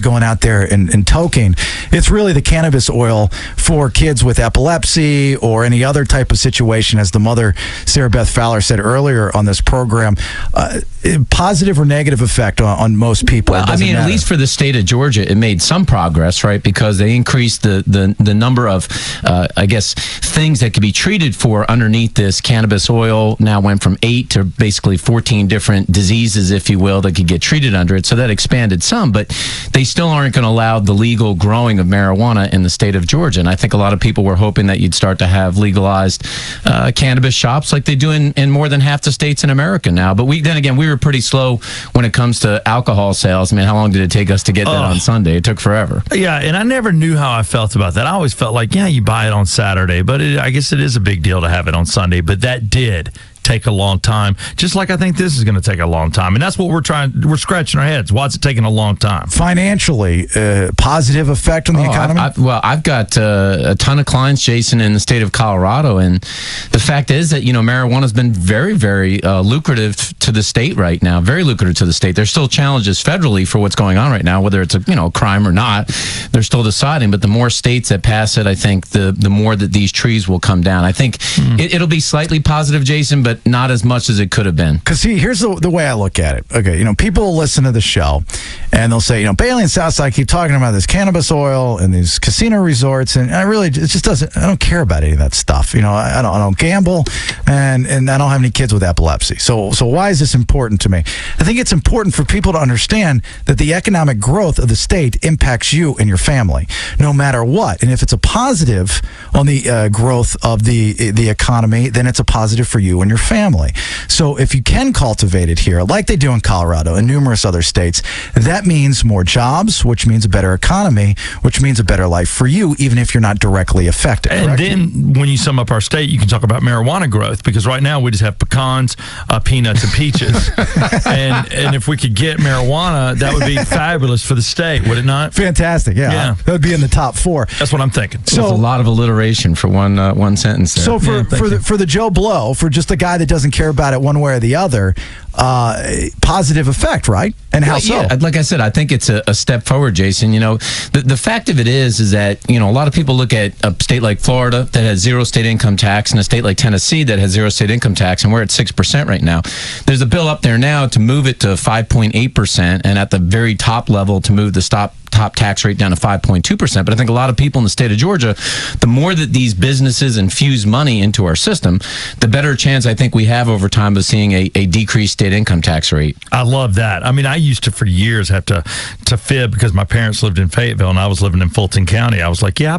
going out there and toking. It's really the cannabis oil for kids with epilepsy or any other type of situation, as the mother, Sarah Beth Fowler, said earlier on this program. Positive or negative effect on most people? Well, I mean, at least for the state of Georgia, it made some progress, right? Because they increased the number of, things that could be treated for underneath this cannabis oil. Now went from 8 to basically 14 different diseases, if you will, that could get treated under it. So that expanded some, but they still aren't going to allow the legal growing of marijuana in the state of Georgia. And I think a lot of people were hoping that you'd start to have legalized cannabis shops like they do in more than half the states in America now. But we were pretty slow when it comes to alcohol sales. I mean, how long did it take us to get that on Sunday? It took forever. Yeah, and I never knew how I felt about that. I always felt like, yeah, you buy it on Saturday, but I guess it is a big deal to have it on Sunday. But that did take a long time, just like I think this is going to take a long time. And that's what we're scratching our heads. Why is it taking a long time? Financially, positive effect on the economy? I've got a ton of clients, Jason, in the state of Colorado, and the fact is that, marijuana has been very, very lucrative to the state right now, very lucrative to the state. There's still challenges federally for what's going on right now, whether it's a crime or not. They're still deciding, but the more states that pass it, I think the more that these trees will come down. I think it'll be slightly positive, Jason, but not as much as it could have been. Because see, here's the way I look at it. Okay, people will listen to the show and they'll say, Bailey and Southside keep talking about this cannabis oil and these casino resorts, and I don't care about any of that stuff. I don't gamble, and I don't have any kids with epilepsy. So why is this important to me? I think it's important for people to understand that the economic growth of the state impacts you and your family, no matter what. And if it's a positive on the growth of the economy, then it's a positive for you and your family. So if you can cultivate it here, like they do in Colorado and numerous other states, that means more jobs, which means a better economy, which means a better life for you, even if you're not directly affected. And correct? Then when you sum up our state, you can talk about marijuana growth, because right now we just have pecans, peanuts, and peaches. and if we could get marijuana, that would be fabulous for the state, would it not? Fantastic, yeah. That would be in the top 4. That's what I'm thinking. So a lot of alliteration for one sentence there. So for the Joe Blow, for just a guy that doesn't care about it one way or the other, positive effect, right? And how so? Yeah, like I said, I think it's a step forward, Jason. The fact of it is that, a lot of people look at a state like Florida that has 0 state income tax and a state like Tennessee that has 0 state income tax, and we're at 6% right now. There's a bill up there now to move it to 5.8%, and at the very top level to move the top tax rate down to 5.2%. But I think a lot of people in the state of Georgia, the more that these businesses infuse money into our system, the better chance I think we have over time of seeing a decreased state income tax rate. I love that. I mean, I used to for years have to fib because my parents lived in Fayetteville and I was living in Fulton County. I was like, yeah,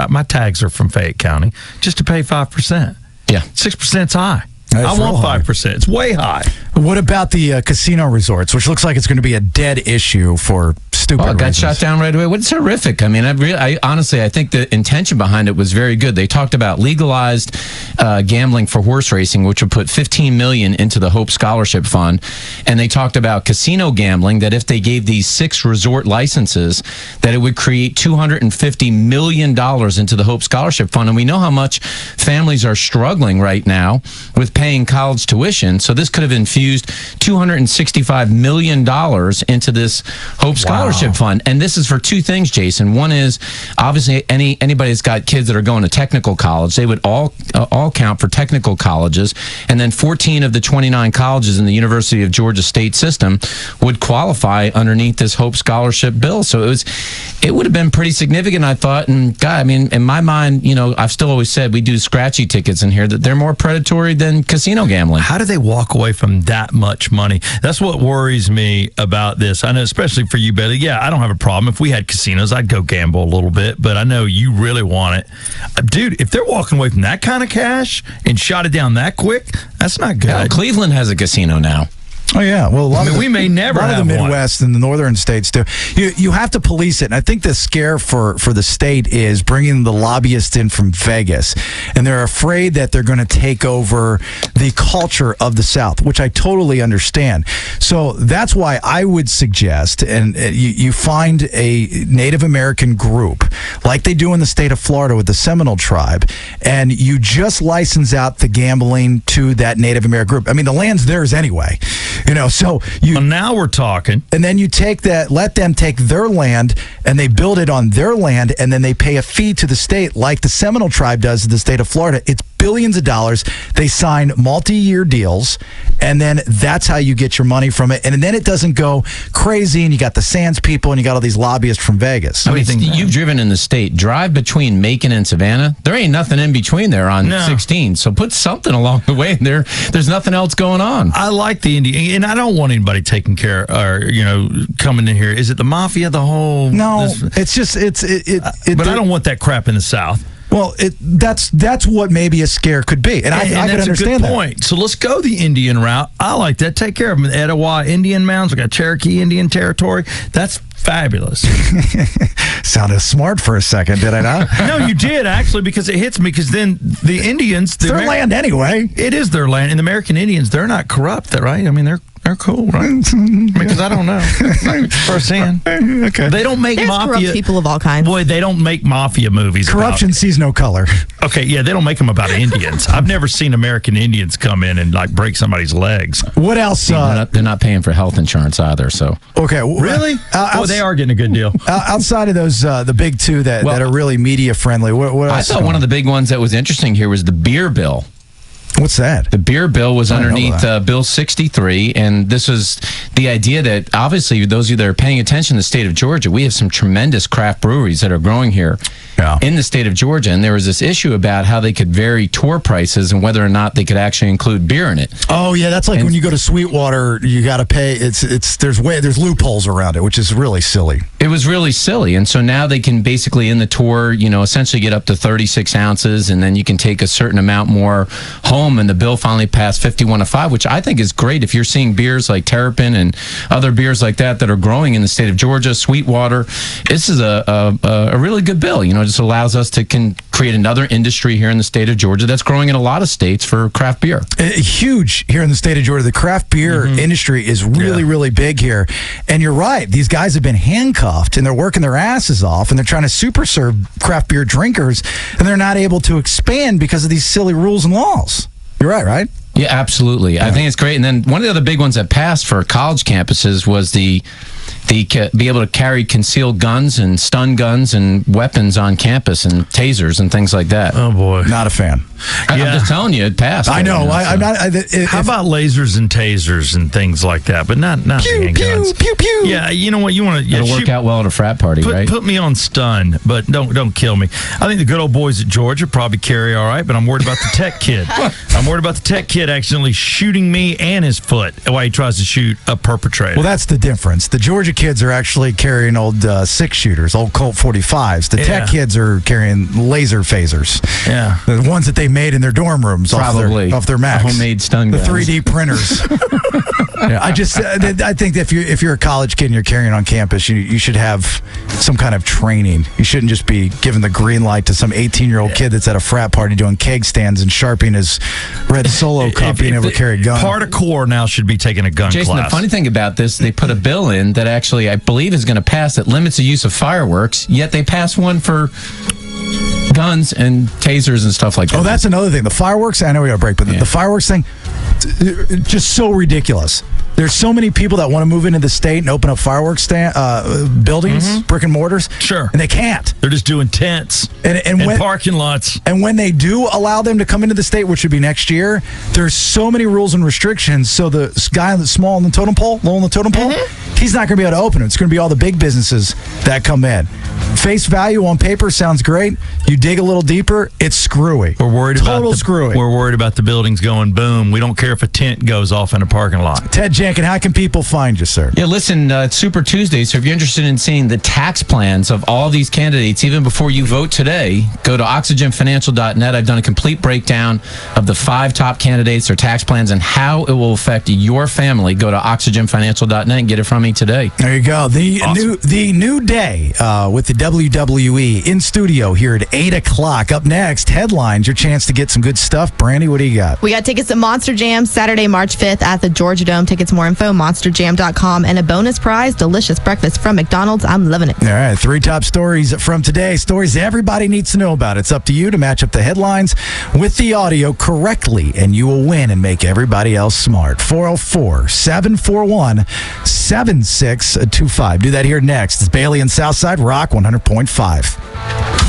my tags are from Fayette County, just to pay 5%. Yeah. 6%'s high. That's I want 5%. It's way high. What about the casino resorts, which looks like it's going to be a dead issue for stupid reasons? It got shut down right away. What's horrific? I mean, I honestly think the intention behind it was very good. They talked about legalized gambling for horse racing, which would put $15 million into the Hope Scholarship Fund, and they talked about casino gambling, that if they gave these 6 resort licenses, that it would create $250 million into the Hope Scholarship Fund. And we know how much families are struggling right now with paying college tuition, so this could have infused $265 million into this Hope Scholarship Fund. And this is for 2 things, Jason. One is, obviously, anybody that's got kids that are going to technical college, they would all count for technical colleges, and then 14 of the 29 colleges in the University of Georgia state system would qualify underneath this Hope Scholarship bill. So it would have been pretty significant, I thought. And God, I mean, in my mind, I've still always said we do scratchy tickets in here, that they're more predatory than casino gambling. How do they walk away from that much money? That's what worries me about this. I know, especially for you, Betty. Yeah, I don't have a problem. If we had casinos, I'd go gamble a little bit, but I know you really want it. Dude, if they're walking away from that kind of cash and shot it down that quick, that's not good. Yeah, Cleveland has a casino now. Oh, yeah. Well, we may never have a lot of the Midwest and the northern states do. You have to police it. And I think the scare for the state is bringing the lobbyists in from Vegas. And they're afraid that they're going to take over the culture of the South, which I totally understand. So that's why I would suggest, and you find a Native American group, like they do in the state of Florida with the Seminole tribe, and you just license out the gambling to that Native American group. I mean, the land's theirs anyway. So you. Well, now we're talking. And then you let them take their land, and they build it on their land, and then they pay a fee to the state, like the Seminole tribe does in the state of Florida. It's billions of dollars. They sign multi-year deals, and then that's how you get your money from it. And then it doesn't go crazy, and you got the Sands people, and you got all these lobbyists from Vegas. I mean, you've driven in the state. Drive between Macon and Savannah. There ain't nothing in between there on 16. So put something along the way there. There's nothing else going on. I like the Indian, and I don't want anybody taking care or coming in here. Is it the mafia? The whole it's just but I don't want that crap in the South. Well, that's what maybe a scare could be, and I can understand a good point. that. So let's go the Indian route. I like that. Take care of them. Etowah Indian mounds. We got Cherokee Indian territory. That's fabulous. Sounded smart for a second, did I not? No, you did actually, because it hits me. Because then the Indians, it's their land anyway. It is their land, and the American Indians, they're not corrupt, right? I mean, they're cool, right? Because I don't know firsthand. Okay, they don't make mafia corrupt people of all kinds. Boy, they don't make mafia movies. Corruption sees no color. Okay, yeah, they don't make them about Indians. I've never seen American Indians come in and like break somebody's legs. What else? They're not paying for health insurance either. So okay, really? Well, they are getting a good deal. Outside of those, the big two that are really media friendly. What else? I thought one of the big ones that was interesting here was the beer bill. What's that? The beer bill was underneath Bill 63, and this was the idea that obviously those of you that are paying attention to the state of Georgia, we have some tremendous craft breweries that are growing here in the state of Georgia, and there was this issue about how they could vary tour prices and whether or not they could actually include beer in it. Oh yeah, that's like when you go to Sweetwater, you got to pay. There's loopholes around it, which is really silly. It was really silly, and so now they can basically in the tour, essentially get up to 36 ounces, and then you can take a certain amount more home. And the bill finally passed 51-5, which I think is great if you're seeing beers like Terrapin and other beers like that are growing in the state of Georgia, Sweetwater. This is a really good bill. It just allows us to create another industry here in the state of Georgia that's growing in a lot of states for craft beer. Huge here in the state of Georgia. The craft beer industry is really, really big here. And you're right. These guys have been handcuffed, and they're working their asses off, and they're trying to super serve craft beer drinkers, and they're not able to expand because of these silly rules and laws. You're right? Yeah, absolutely. Yeah. I think it's great. And then one of the other big ones that passed for college campuses was the be able to carry concealed guns and stun guns and weapons on campus and tasers and things like that. Oh boy, not a fan. I'm just telling you, it passed. I know. I'm not. How about lasers and tasers and things like that? But not handguns. Pew pew. Yeah, you know what you want to. It'll work out well at a frat party, right? Put me on stun, but don't kill me. I think the good old boys at Georgia probably carry all right, but I'm worried about the tech kid. I'm worried about the tech kid accidentally shooting me and his foot while he tries to shoot a perpetrator. Well, that's the difference. The Georgia kids are actually carrying old six-shooters, old Colt 45s. The tech kids are carrying laser phasers. Yeah. The ones that they made in their dorm rooms off their Macs. Homemade stun guns. The 3D printers. I think that if you're a college kid and you're carrying on campus, you should have some kind of training. You shouldn't just be given the green light to some 18-year-old kid that's at a frat party doing keg stands and sharpening his red Solo cup being able to carry a gun. Part of core now should be taking a gun Jason, class. The funny thing about this, they put a bill in that actually, I believe, is going to pass that limits the use of fireworks, yet they passed one for guns and tasers and stuff like that. Oh, that's another thing. The fireworks, I know we got a break, but the fireworks thing, just so ridiculous. There's so many people that want to move into the state and open up fireworks buildings, brick and mortars. Sure. And they can't. They're just doing tents and parking lots. And when they do allow them to come into the state, which would be next year, there's so many rules and restrictions. So the guy that's small on the totem pole, low on the totem pole, he's not going to be able to open it. It's going to be all the big businesses that come in. Face value on paper sounds great. You dig a little deeper, it's screwy. We're worried screwy. We're worried about the buildings going boom. We don't care if a tent goes off in a parking lot. Ted Jenkin, how can people find you, sir? Yeah, listen, it's Super Tuesday, so if you're interested in seeing the tax plans of all these candidates, even before you vote today, go to oxygenfinancial.net. I've done a complete breakdown of the 5 top candidates, their tax plans, and how it will affect your family. Go to oxygenfinancial.net and get it from me today. There you go. The new day with the WWE in studio here at 8 o'clock. Up next, headlines, your chance to get some good stuff. Brandy, what do you got? We got tickets to Monster Jam Saturday, March 5th at the Georgia Dome. Tickets, more info, monsterjam.com. And a bonus prize, delicious breakfast from McDonald's. I'm loving it. All right, 3 top stories from today. Stories everybody needs to know about. It's up to you to match up the headlines with the audio correctly, and you will win and make everybody else smart. 404-741-7625. Do that here next. It's Bailey and Southside Rock 100.5.